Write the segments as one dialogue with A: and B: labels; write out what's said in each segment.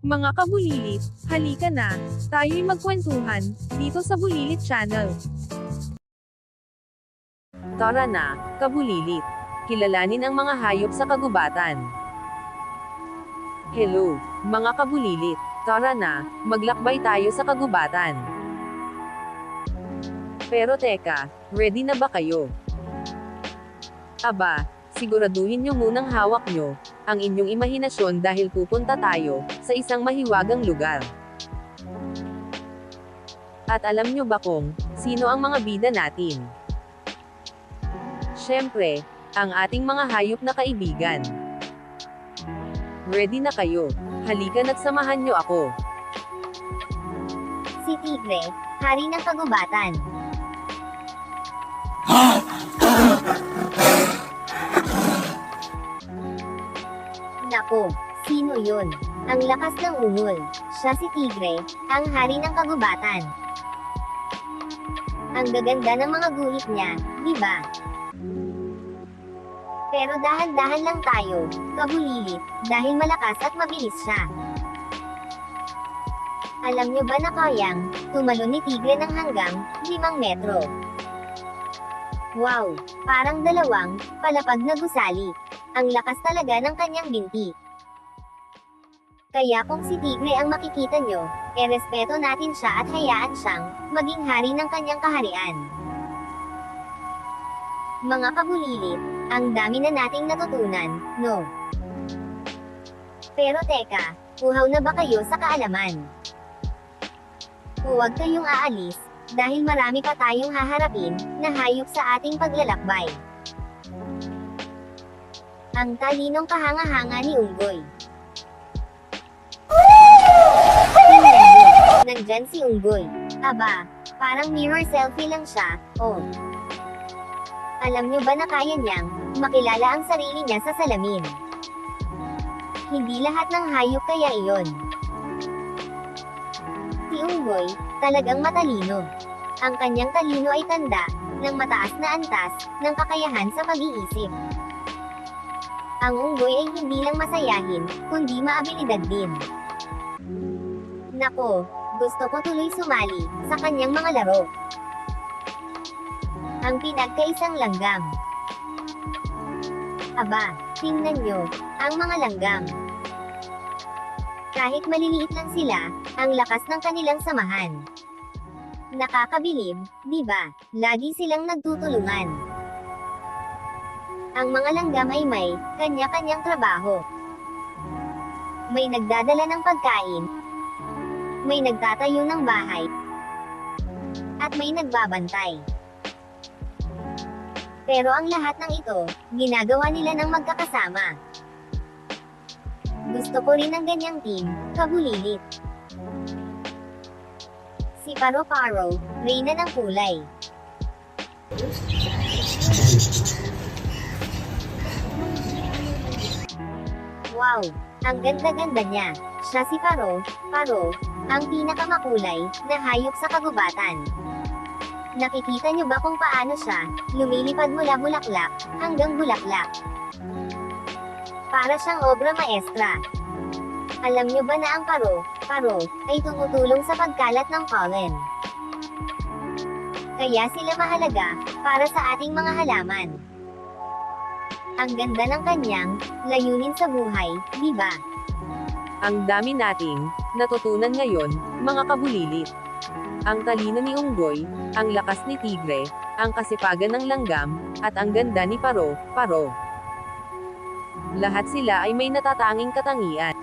A: Mga kabulilit, halika na, tayo'y magkwentuhan, dito sa Bulilit Channel.
B: Tara na, kabulilit. Kilalanin ang mga hayop sa kagubatan. Hello, mga kabulilit. Tara na, maglakbay tayo sa kagubatan. Pero teka, ready na ba kayo? Aba, siguraduhin nyo munang hawak nyo ang inyong imahinasyon dahil pupunta tayo sa isang mahiwagang lugar. At alam nyo ba kung sino ang mga bida natin? Siyempre, ang ating mga hayop na kaibigan. Ready na kayo? Halika na't samahan nyo ako.
C: Si Tigre, hari ng kagubatan. Naku, sino yun? Ang lakas ng ungol. Siya si Tigre, ang hari ng kagubatan. Ang gaganda ng mga guhit niya, di ba? Pero dahan-dahan lang tayo, kabulilit, dahil malakas at mabilis siya. Alam nyo ba na kayang tumalon ni Tigre ng hanggang 5 metro? Wow, parang dalawang palapag na gusali. Ang lakas talaga ng kanyang binti. Kaya kung si Tigre ang makikita nyo, respeto natin siya at hayaan siyang maging hari ng kanyang kaharian. Mga kabulilit, ang dami na nating natutunan, no? Pero teka, uhaw na ba kayo sa kaalaman? Huwag kayong aalis, dahil marami pa tayong haharapin na hayop sa ating paglalakbay. Ang talinong kahanga-hanga ni Unggoy. Tingnan mo, nandyan si Unggoy. Aba, parang mirror selfie lang siya, oh. Alam nyo ba na kaya niyang makilala ang sarili niya sa salamin? Hindi lahat ng hayop kaya iyon. Si Unggoy, talagang matalino. Ang kanyang talino ay tanda ng mataas na antas ng kakayahan sa pag-iisip. Ang unggoy ay hindi lang masayahin, kundi maabilidad din. Nako, gusto ko tuloy sumali sa kanyang mga laro. Ang pinagkaisang langgam. Aba, tingnan nyo, ang mga langgam. Kahit maliliit lang sila, ang lakas ng kanilang samahan. Nakakabilib, di ba? Lagi silang nagtutulungan. Ang mga langgam ay may kanya-kanyang trabaho. May nagdadala ng pagkain, may nagtatayo ng bahay, at may nagbabantay. Pero ang lahat ng ito, ginagawa nila ng magkakasama. Gusto ko rin ng ganyang team, kabulilit. Si Paro-Paro, reyna ng kulay. Wow, ang ganda-ganda niya. Siya si Paro, ang pinakamakulay na hayop sa kagubatan. Nakikita niyo ba kung paano siya lumilipad mula bulaklak hanggang bulaklak? Para siyang obra maestra. Alam niyo ba na ang paro ay tumutulong sa pagkalat ng pollen. Kaya sila mahalaga para sa ating mga halaman. Ang ganda ng kanyang layunin sa buhay, di ba?
B: Ang dami nating natutunan ngayon, mga kabulilit. Ang talino ni Unggoy, ang lakas ni Tigre, ang kasipagan ng langgam, at ang ganda ni Paro. Lahat sila ay may natatanging katangian.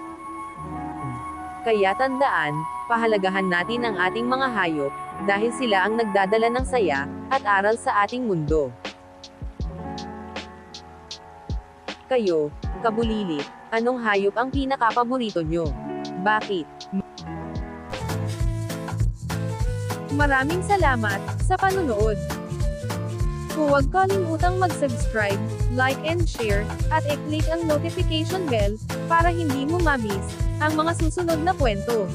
B: Kaya tandaan, pahalagahan natin ang ating mga hayop, dahil sila ang nagdadala ng saya at aral sa ating mundo. Kayo, kabulilit, anong hayop ang pinakapaborito nyo? Bakit?
A: Maraming salamat sa panunood. Huwag kalimutang mag-subscribe, like and share, at i-click ang notification bell para hindi mo ma-miss ang mga susunod na kwento.